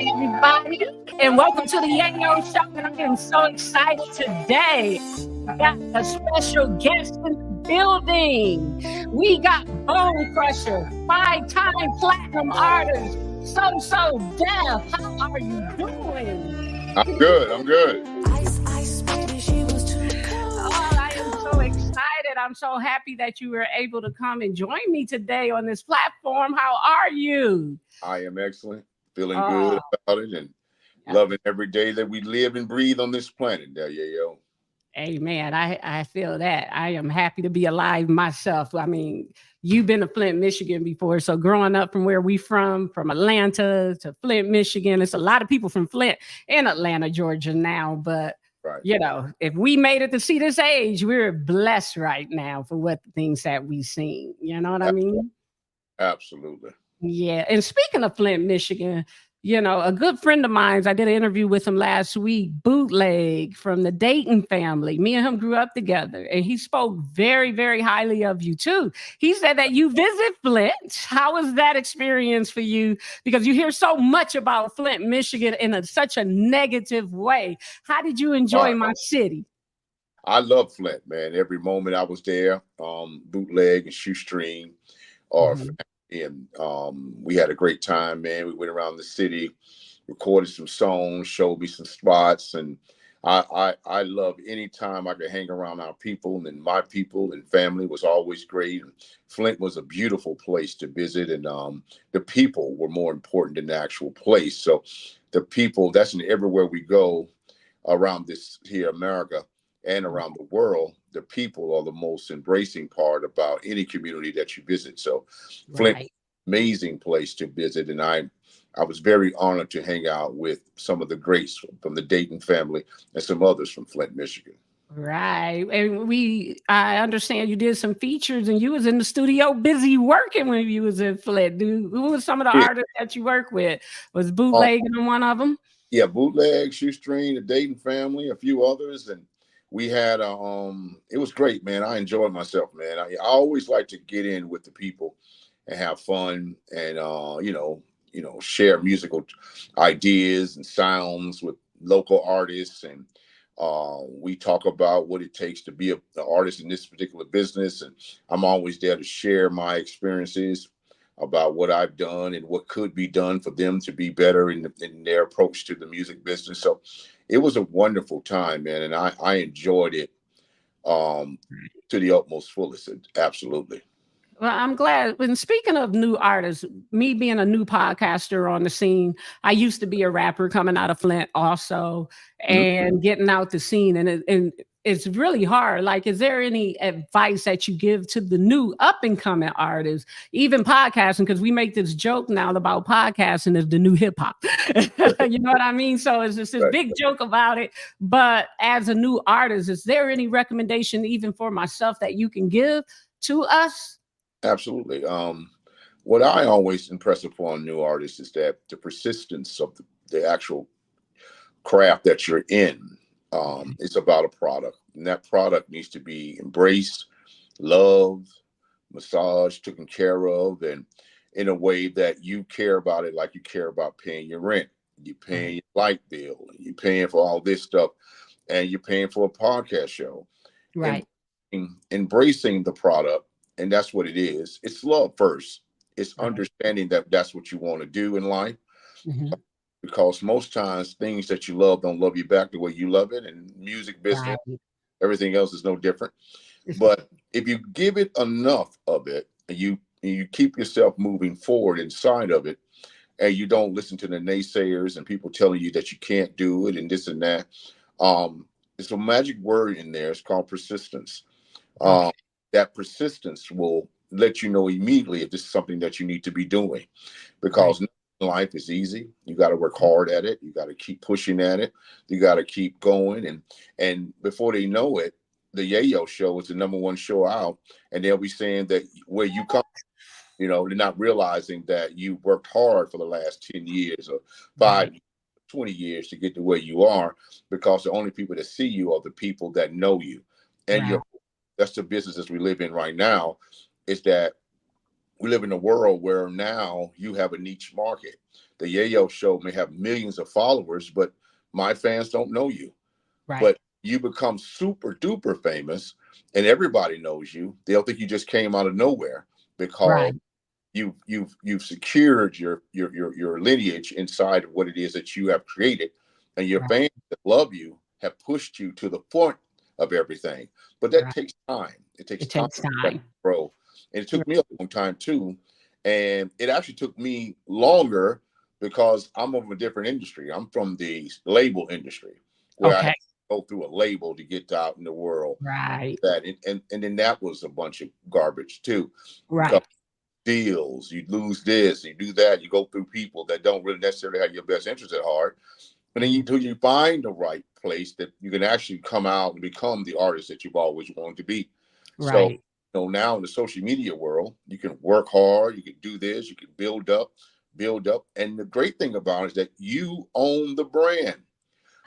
everybody, and welcome to the Yayo Show. And I am so excited today. We got a special guest in the building. We got Bone Crusher, 5-time platinum artist, So Def. How are you doing? I'm good. I'm good. I am so excited. I'm so happy that you were able to come and join me today on this platform. How are you? I am excellent. Feeling good about it and loving every day that we live and breathe on this planet. There, yo. Amen. I feel that. I am happy to be alive myself. I mean, you've been to Flint, Michigan before. So growing up from where we from Atlanta to Flint, Michigan, it's a lot of people from Flint and Atlanta, Georgia now. But, you know, if we made it to see this age, we're blessed right now for what things that we've seen. You know what I mean? Absolutely. Yeah. And speaking of Flint, Michigan, you know, a good friend of mine, I did an interview with him last week, Bootleg from the Dayton family. Me and him grew up together, and he spoke very, very highly of you too. He said that you visit Flint. How was that experience for you? Because you hear so much about Flint, Michigan in such a negative way. How did you enjoy my city? I love Flint, man. Every moment I was there, Bootleg and Shoestring are and we had a great time, man. We went around the city, recorded some songs, showed me some spots, and I love any time I could hang around our people, and my people and family was always great. And Flint was a beautiful place to visit, and the people were more important than the actual place. So the people, that's in everywhere we go around this here, America, and around the world, the people are the most embracing part about any community that you visit. So Flint, amazing place to visit. And I was very honored to hang out with some of the greats from the Dayton family and some others from Flint, Michigan. Right. And I understand you did some features and you was in the studio busy working when you was in Flint. Who were some of the artists that you work with? Was Bootleg one of them? Yeah, Bootleg, Shoestring, the Dayton family, a few others. And we had it was great, man. I enjoyed myself, man. I always like to get in with the people and have fun and share musical ideas and sounds with local artists, and we talk about what it takes to be an artist in this particular business. And I'm always there to share my experiences about what I've done and what could be done for them to be better in their approach to the music business. So it was a wonderful time, man, and I enjoyed it to the utmost fullest. Absolutely. Well, I'm glad. When speaking of new artists, me being a new podcaster on the scene, I used to be a rapper coming out of Flint also, and getting out the scene. And it's really hard. Like, is there any advice that you give to the new up and coming artists, even podcasting? Because we make this joke now about podcasting is the new hip hop. You know what I mean? So it's just this big joke about it. But as a new artist, is there any recommendation, even for myself, that you can give to us? Absolutely. What I always impress upon new artists is that the persistence of the actual craft that you're in, it's about a product, and that product needs to be embraced, loved, massaged, taken care of, and in a way that you care about it like you care about paying your rent. You're paying your light bill, you're paying for all this stuff, and you're paying for a podcast show. Right. And embracing the product. And that's what it is. It's love first. It's understanding that that's what you want to do in life. Because most times things that you love don't love you back the way you love it. And music business, everything else is no different. But if you give it enough of it, and you keep yourself moving forward inside of it, and you don't listen to the naysayers and people telling you that you can't do it and this and that, there's a magic word in there. It's called persistence. That persistence will let you know immediately if this is something that you need to be doing, because life is easy. You got to work hard at it. You got to keep pushing at it. You got to keep going. And before they know it, the Yayo Show is the #1 show out, and they'll be saying that where you come, they're not realizing that you worked hard for the last 10 years or 5, 20 years to get to where you are, because the only people that see you are the people that know you. And that's the business as we live in right now, is that we live in a world where now you have a niche market. The Yayo show may have millions of followers, but my fans don't know you. Right. But you become super duper famous and everybody knows you. They'll think you just came out of nowhere because Right. you've secured your lineage inside of what it is that you have created, and your Right. fans that love you have pushed you to the point of everything. But that Right. takes time. It takes It time takes to time. grow, and it took me a long time too. And it actually took me longer because I'm of a different industry. I'm from the label industry, where I had Okay. to go through a label to get out in the world. Right. That and then that was a bunch of garbage too. Right. Deals, you lose this, you do that, you go through people that don't really necessarily have your best interest at heart. But then you find the right place that you can actually come out and become the artist that you've always wanted to be. So, Right. now in the social media world, you can work hard, you can do this, you can build up. And the great thing about it is that you own the brand.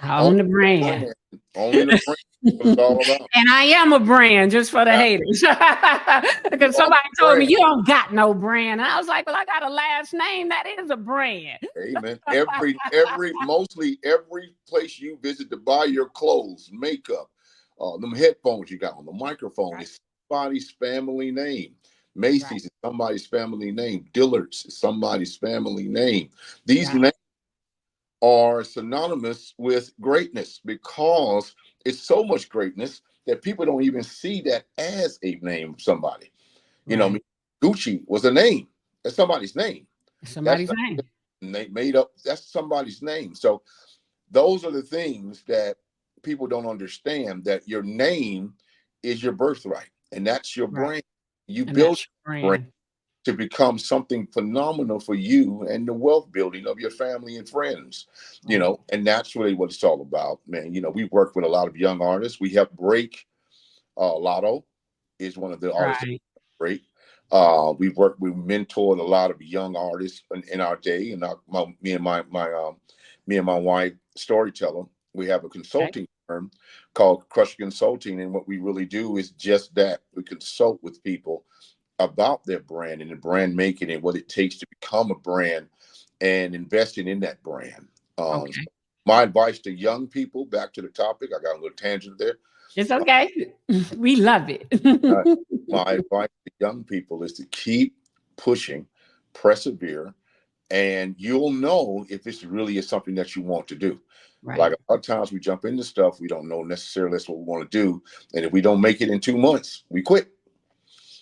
I own the brand. Owning the brand. What it's all about. And I am a brand, just for the Yeah. haters. You Because own somebody the told me brand. you don't got no brand. And I was like, well, I got a last name. That is a brand. Amen. Mostly every place you visit to buy your clothes, makeup, them headphones you got on, the microphone Right. is somebody's family name. Right. Macy's is somebody's family name. Dillard's is somebody's family name. These Right. names are synonymous with greatness because it's so much greatness that people don't even see that as a name of somebody. You know, Right. Gucci was a name. That's somebody's name. That's Somebody's not name. they made up. That's somebody's name. So those are the things that people don't understand, that your name is your birthright and that's your Right. brand. You And build that's your your brand brand. to become something phenomenal for you and the wealth building of your family and friends, Right. and that's really what it's all about, man. We work with a lot of young artists. We help break Lotto is one of the artists that Right. break. We mentored a lot of young artists in our day, and me and my wife, Storyteller, we have a Okay. consulting firm called Crush Consulting, and what we really do is just that. We consult with people about their brand and the brand making and what it takes to become a brand and investing in that brand. So Okay. my advice to young people, back to the topic, I got a little tangent there. It's okay. We love it. Uh, my advice to young people is to keep pushing, persevere, and you'll know if this really is something that you want to do. Like Right. a lot of times we jump into stuff we don't know necessarily that's what we want to do, and if we don't make it in 2 months, we quit. Wow.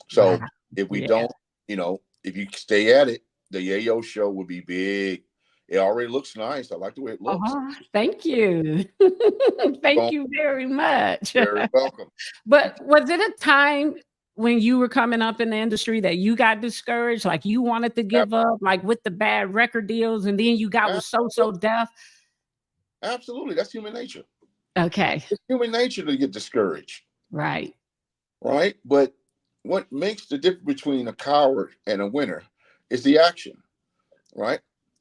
So if we Yeah. don't, if you stay at it, the Yayo show will be big. It already looks nice. I like the way it looks. Thank you. Thank you very much. Very welcome. But was it a time when you were coming up in the industry that you got discouraged, like you wanted to Ab- give up, like with the bad record deals, and then you got with So Deaf? Absolutely. That's human nature. Okay. It's human nature to get discouraged, Right. right? But what makes the difference between a coward and a winner is the action, right?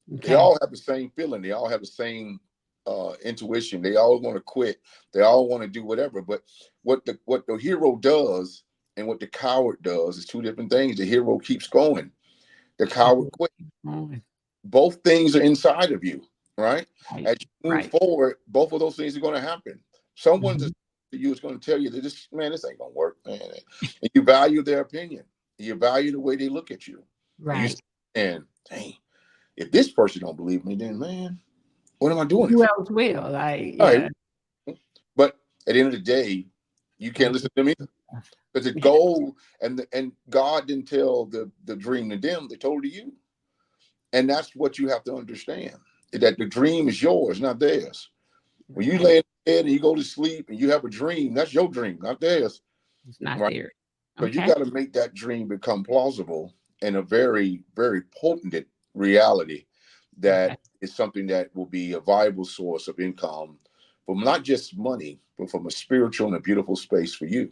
They Okay. all have the same feeling. They all have the same intuition. They all want to quit. They all want to do whatever. But what the hero does and what the coward does is two different things. The hero keeps going. The coward quits. Right. Both things are inside of you, right? Right. As you move Right. forward, both of those things are going to happen. Someone Mhm. to you is going to tell you that this ain't going to work, man. And you value their opinion. You value the way they look at you. And you Right. and dang, if this person don't believe me, then man, what am I doing it Who for? else will? Like, All right. yeah. But at the end of the day, you can't Thank listen to me because the you. goal and God didn't tell the dream to them; they told it to you, and that's what you have to understand: that the dream is yours, not theirs. When you Right. lay in bed and you go to sleep and you have a dream, that's your dream, not theirs, It's not right? there. So you Okay. got to make that dream become plausible and a very, very potent reality Okay. that is something that will be a viable source of income from not just money, but from a spiritual and a beautiful space for you.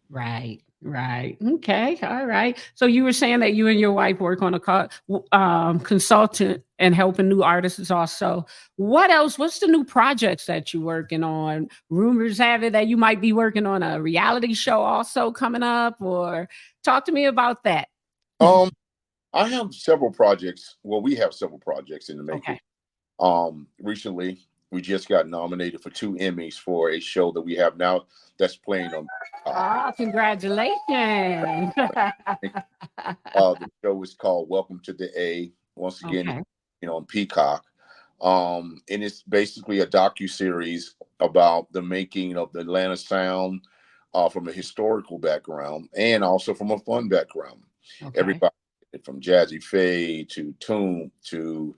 Right, right. Okay, all right. So you were saying that you and your wife work on a consultant and helping new artists also. What else? What's the new projects that you're working on? Rumors have it that you might be working on a reality show also coming up, or talk to me about that. Um, I have several projects. Well, we have several projects in the making. Okay. Recently, we just got nominated for 2 Emmys for a show that we have now that's playing on. Oh, congratulations. The show is called Welcome to the A. Once again, Okay. on Peacock. And it's basically a docu-series about the making of the Atlanta sound from a historical background and also from a fun background. Okay. Everybody from Jazzy Faye to Toomp to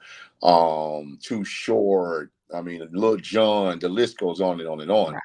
Too Short. I mean, Lil Jon, the list goes on and on and on. Right.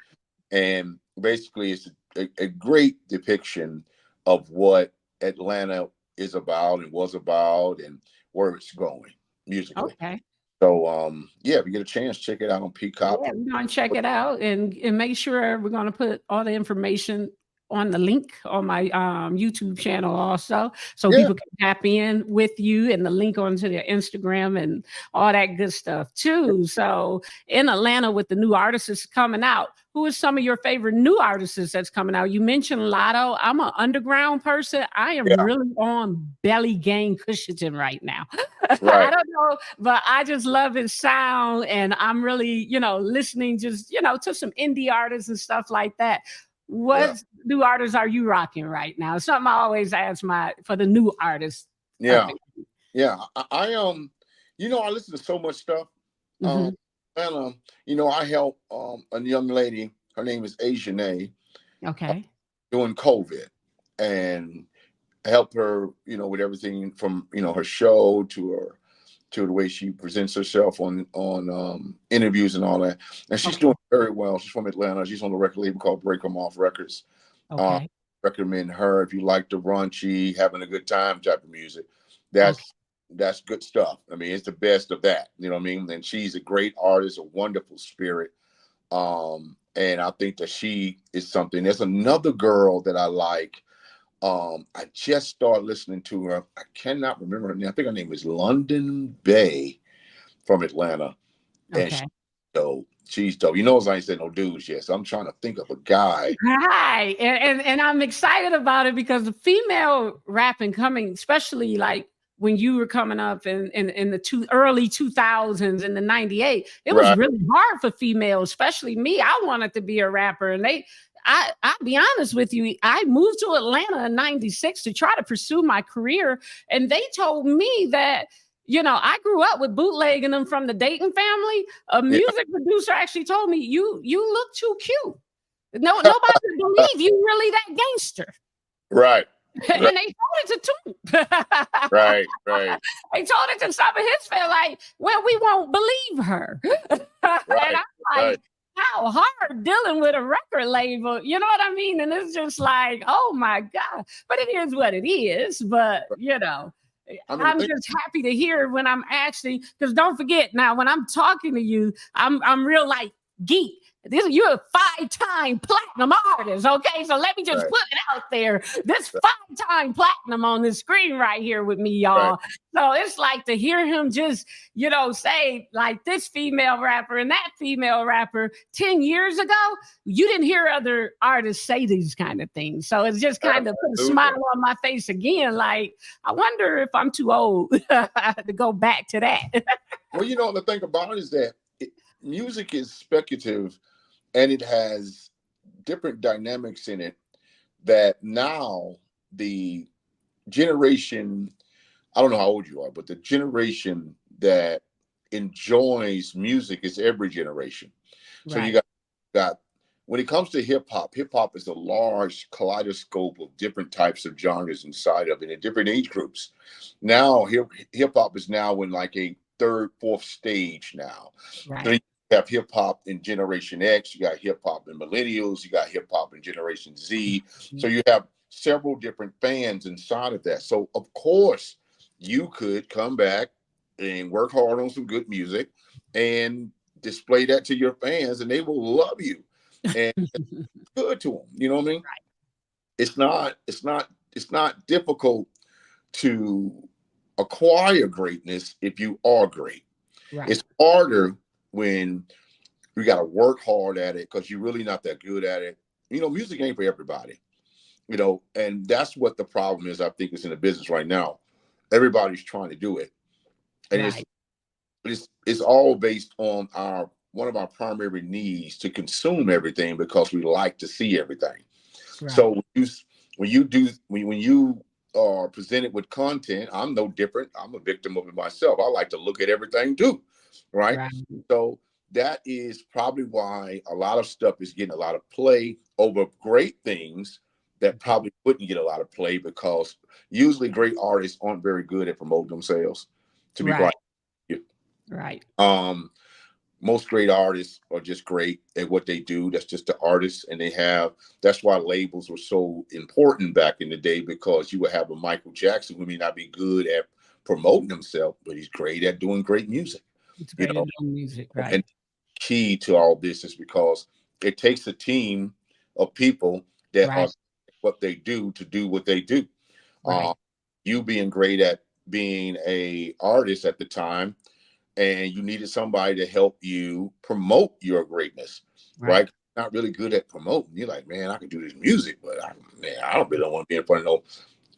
And basically, it's a great depiction of what Atlanta is about and was about and where it's going musically. Okay. So yeah, if you get a chance, check it out on Peacock. Yeah, we're gonna check it out and make sure we're gonna put all the information on the link on my YouTube channel also, so Yeah, people can tap in with you and the link onto their Instagram and all that good stuff too. So in Atlanta with the new artists coming out, who is some of your favorite new artists that's coming out? You mentioned Lotto. I'm an underground person. I am yeah, really on Belly Gang Cushion right now. I right. don't know, but I just love his sound, and I'm really, listening just, to some indie artists and stuff like that. Yeah, What new artists are you rocking right now? Something I always ask for the new artists up yeah, yeah. I listen to so much stuff. Um, Mhm. and I help a young lady. Her name is Asian Okay. during COVID, and help her, with everything from her show to the way she presents herself on interviews and all that. And she's Okay. doing very well. She's from Atlanta. She's on the record label called Break 'Em Off Records. Uh, Okay. Recommend her if you like the raunchy, having a good time type of music. Okay. That's good stuff. I mean, it's the best of that. You know what I mean? And she's a great artist, a wonderful spirit. And I think that she is something. There's another girl that I like. I just started listening to her. I cannot remember her name. I think her name is London Bay from Atlanta. And Okay. she's dope. As I ain't said no dudes yet. So I'm trying to think of a guy. Right. And I'm excited about it because the female rapping coming, especially like when you were coming up in the early 2000s in the 98, it was Right. really hard for females, especially me. I wanted to be a rapper, and I'll be honest with you. I moved to Atlanta in 96 to try to pursue my career. And they told me that, I grew up with bootlegging them from the Dayton family. A Yeah. music producer actually told me, you look too cute. No, nobody would believe you really that gangster. Right. And Right. they told it to Toomp. Right. Right. They told it to some of his fans, like, well, we won't believe her. And Right. I'm Right. like, how hard dealing with a record label, you know what I mean? And it's just like, oh my God. But it is what it is. But I mean, I'm just happy to hear when I'm actually, because don't forget now, when I'm talking to you, I'm real like geek. You're a 5-time platinum artist, okay? So let me just right. put it out there. This 5-time platinum on the screen right here with me, Right. y'all. So it's like to hear him just, say like this female rapper and that female rapper 10 years ago, you didn't hear other artists say these kind of things. So it's just kind of put a Absolutely. smile on my face again. Like, I wonder if I'm too old to go back to that. Well, the thing about it is that music is speculative, and it has different dynamics in it that now the generation, I don't know how old you are, but the generation that enjoys music is every generation. So you Right. got when it comes to hip hop is a large kaleidoscope of different types of genres inside of it and different age groups. Now hip hop is now in like a third, fourth stage now. So Right. you have hip hop in Generation X, you got hip hop in millennials, you got hip hop in Generation Z. So you have several different fans inside of that. So of course you could come back and work hard on some good music and display that to your fans, and they will love you. And it's good to them. You know what I mean? It's not difficult to acquire greatness if you are great. Right. It's harder when you got to work hard at it because you're really not that good at it. Music ain't for everybody. And that's what the problem is. I think is in the business right now. everybody's trying to do it, and Right. it's all based on our one of our primary needs to consume everything because we like to see everything. Right. So when you are presented with content, I'm no different. I'm a victim of it myself. I like to look at everything too, right? Right. So that is probably why a lot of stuff is getting a lot of play over great things that probably wouldn't get a lot of play because usually great artists aren't very good at promoting themselves. To be Right. quite, honest. Right. Most great artists are just great at what they do. That's just the artists, and that's why labels were so important back in the day, because you would have a Michael Jackson who may not be good at promoting himself, but he's great at doing great music. It's You great know, at doing music. and Right. key to all this is because it takes a team of people that Right. are what they do to do what they do. Right. You being great at being a artist at the time, and you needed somebody to help you promote your greatness, Right. right? Not really good at promoting. You're like, man, I can do this music, but I don't really want to be in front of no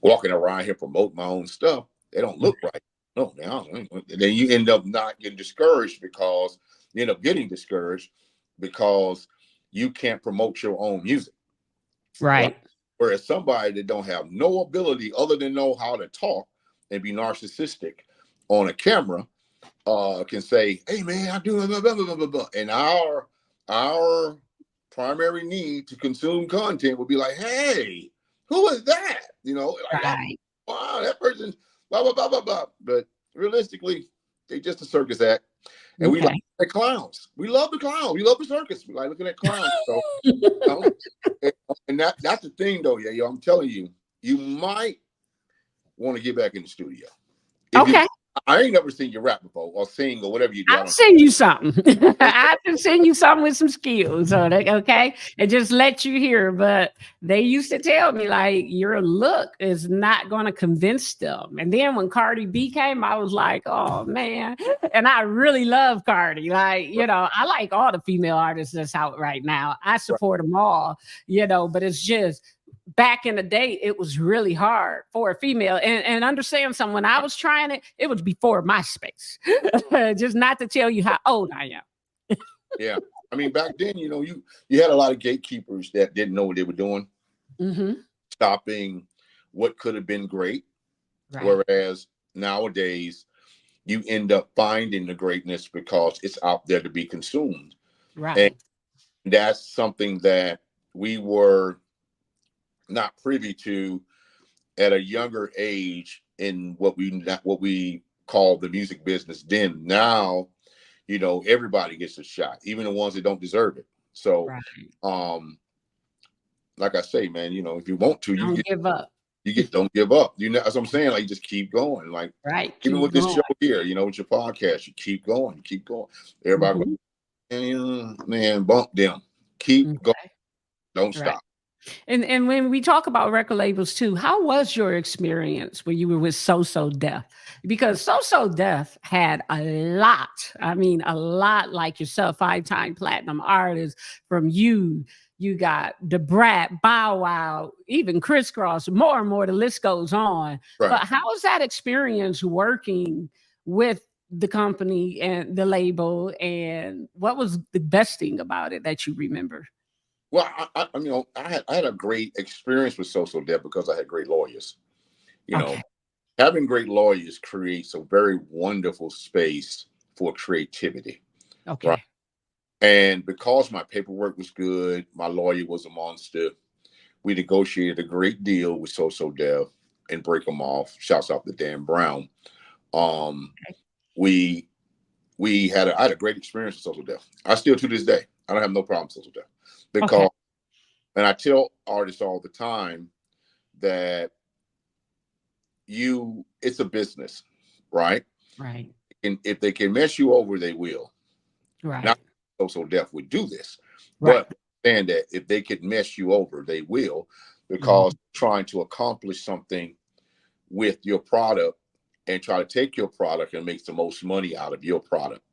walking around here promoting my own stuff. They don't look right. No, man. Then you end up not getting discouraged because you end up getting discouraged because you can't promote your own music, right? Right. Whereas somebody that don't have no ability other than know how to talk and be narcissistic on a camera can say, "Hey, man, I do blah, blah, blah, blah, blah." And our primary need to consume content would be like, "Hey, who is that?" You know, like, "Oh, Right. wow, that person, blah blah blah blah blah." But realistically, they just a circus act, and we like Okay. the clowns. We love the clowns. We love the circus. We like looking at clowns. So, you know, and that's the thing, though. Yeah, yo, I'm telling you, you might want to get back in the studio if you. Okay. I ain't never seen you rap before or sing or whatever you do. I I'll don't send you something. know. I can send you something with some skills on it, okay? And just let you hear. But they used to tell me, like, your look is not going to convince them. And then when Cardi B came, I was like, oh, man. And I really love Cardi. Like, I like all the female artists that's out right now. I Right. support them all, but it's just, back in the day, it was really hard for a female. And understand something, when I was trying it, it was before MySpace. Just not to tell you how old I am. Yeah. I mean, back then, you had a lot of gatekeepers that didn't know what they were doing, Hmm. stopping what could have been great. Right. Whereas nowadays, you end up finding the greatness because it's out there to be consumed. And Right. that's something that we were not privy to at a younger age in what we call the music business then. Now, everybody gets a shot, even the ones that don't deserve it. So, Right. um, like I say, man, if you want to, Don't give up. don't give up. That's what I'm saying. Like, you just keep going. Like, Right. even Keep with this going. show here, with your podcast, you keep going, keep going. Everybody, Hmm. man, bump them. Keep going. Okay. Don't Right. stop. And when we talk about record labels too, how was your experience when you were with So So Def? Because So So Def had a lot. I mean, a lot like yourself, 5-time platinum artist. From you got the Brat, Bow Wow, even Crisscross, more and more. The list goes on. Right. But how was that experience working with the company and the label? And what was the best thing about it that you remember? Well, I had a great experience with Social Debt because I had great lawyers. You know, Okay. having great lawyers creates a very wonderful space for creativity, right? Okay. And because my paperwork was good, my lawyer was a monster. We negotiated a great deal with So Dev and Break Them Off. Shouts out to Dan Brown. Um, we I had a great experience with Social Dev. I still, to this day, I don't have no problem with Social Dev Okay. because, and I tell artists all the time that it's a business, right? Right. And if they can mess you over, they will. Not Right. So Deaf would do this, Right. but understand that if they could mess you over, they will, because Mhm. trying to accomplish something with your product and try to take your product and make the most money out of your product,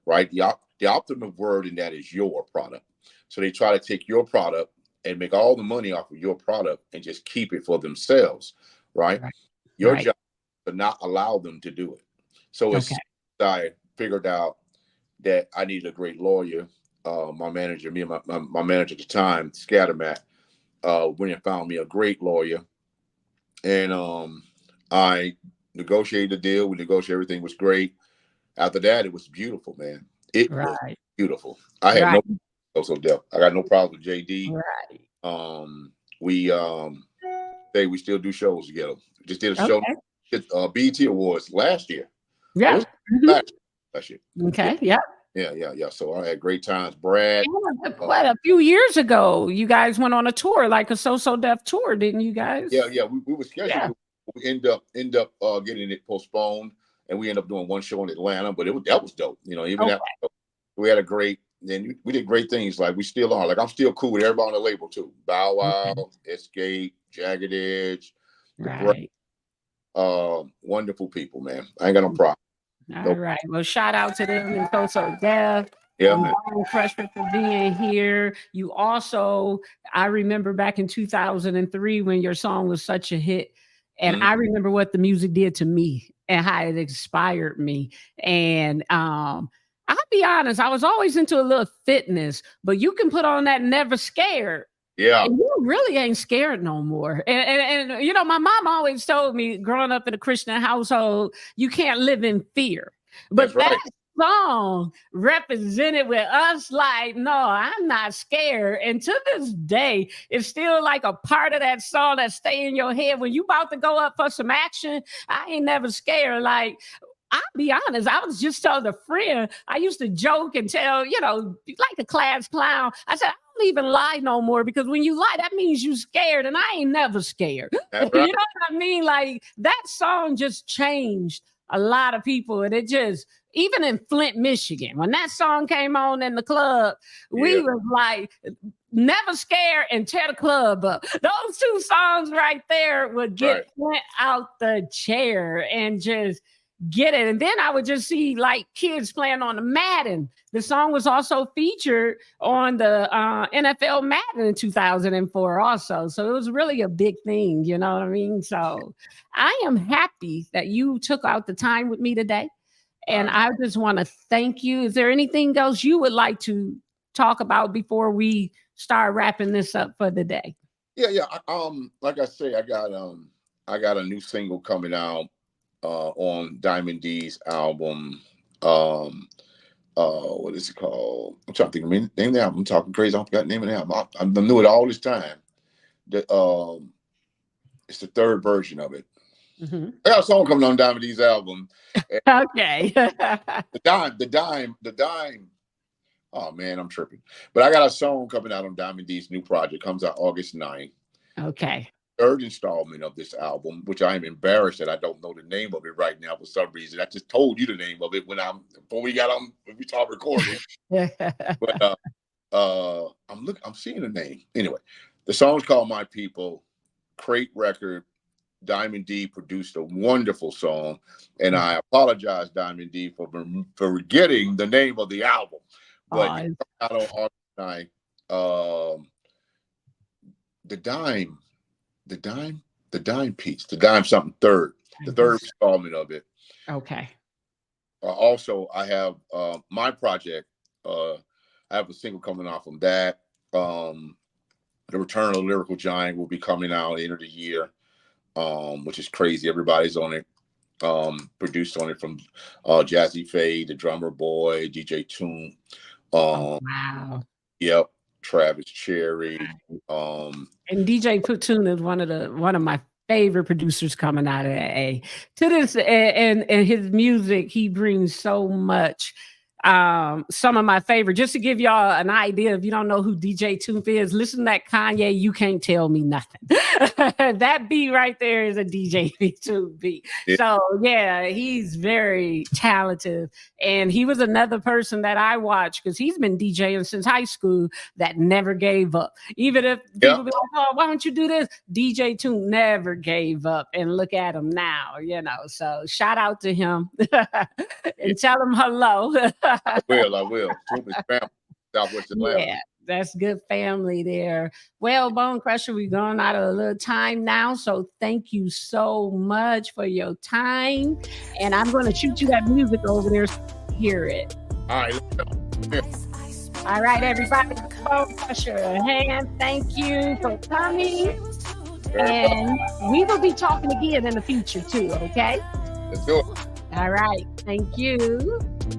right? The optimum word in that is your product. So they try to take your product and make all the money off of your product and just keep it for themselves, right? Right. Your Right. job to not allow them to do it. So it's I figured out that I needed a great lawyer. My manager, me and my manager at the time, Scattermat, went and found me a great lawyer, and I negotiated the deal. We negotiated, everything was great. After that, it was beautiful, man. It was beautiful. I had no So Def. I got no problem with JD. We still do shows together. Just did a show at BET Awards last year. Yeah. Last year. Okay. Yeah. So I had great times. Brad. What, a few years ago, you guys went on a tour, like a So Def tour, didn't you guys? Yeah. We were scheduled. Yeah. We end up getting it postponed, and we ended up doing one show in Atlanta. But that was dope. You know, even that, we had a great. Then we did great things. Like we still are. Like I'm still cool with everybody on the label too. Bow Wow, Escape, Jagged Edge, wonderful people, man. I ain't got no problem. All right. Well, shout out to them and So Def. Yeah, man. Freshman for being here. You also, I remember back in 2003 when your song was such a hit, and I remember what the music did to me and how it inspired me. And I'll be honest, I was always into a little fitness, but you can put on that Never Scared. Yeah. And you really ain't scared no more. And you know, my mom always told me growing up in a Christian household, you can't live in fear. But that song represented with us like, no, I'm not scared. And to this day, it's still like a part of that song that stay in your head. When you about to go up for some action, I ain't never scared. Like, I'll be honest, I was just telling a friend, I used to joke and tell, you know, like a class clown. I said, I don't even lie no more, because when you lie, that means you scared, and I ain't never scared. Right. You know what I mean? Like, that song just changed a lot of people. And it just, even in Flint, Michigan, when that song came on in the club, we was like, Never Scared and Tear the Club Up. Those two songs right there would get Flint out the chair and just get it. And then I would just see like kids playing on the Madden. The song was also featured on the NFL Madden in 2004 also. So it was really a big thing, you know what I mean? So I am happy that you took out the time with me today. And I just want to thank you. Is there anything else you would like to talk about before we start wrapping this up for the day? Yeah. Like I say, I got a new single coming out on Diamond D's album. What is it called? I'm trying to think of the name of the album. I'm talking crazy. I forgot the name of the album. I knew it all this time. It's the third version of it. I got a song coming on Diamond D's album. Okay. The dime. Oh man, I'm tripping. But I got a song coming out on Diamond D's new project. Comes out August 9th. Okay. Third installment of this album, which I am embarrassed that I don't know the name of it right now for some reason. I just told you the name of it before we started recording. But I'm seeing the name. Anyway, the song's called My People. Crate record. Diamond D produced a wonderful song, and I apologize, Diamond D, for forgetting the name of the album. But out on August 9th, the dime piece, the dime something third, the third installment of it. Okay. Also, I have my project. I have a single coming off from that. The Return of the Lyrical Giant will be coming out at the end of the year, which is crazy. Everybody's on it. Produced on it from Jazzy Faye, the Drummer Boy, DJ Toon. Wow. Yep. Travis Cherry. And DJ Platoon is one of my favorite producers coming out of AA. To this, and his music, he brings so much. Some of my favorite, just to give y'all an idea, if you don't know who DJ Tooth is, listen to that Kanye, You Can't Tell Me Nothing. That beat right there is a DJ Tooth beat. Yeah. So yeah, he's very talented. And he was another person that I watched, because he's been DJing since high school, that never gave up. Even if people be like, oh, why don't you do this? DJ Tooth never gave up. And look at him now, you know. So shout out to him and tell him hello. I will. Southwest Atlanta. That's good family there. Well, Bone Crusher, we're going out of a little time now. So thank you so much for your time. And I'm going to shoot you that music over there so you can hear it. All right. All right, everybody. Bone Crusher, and thank you for coming. And we will be talking again in the future too, okay? Let's do it. All right. Thank you.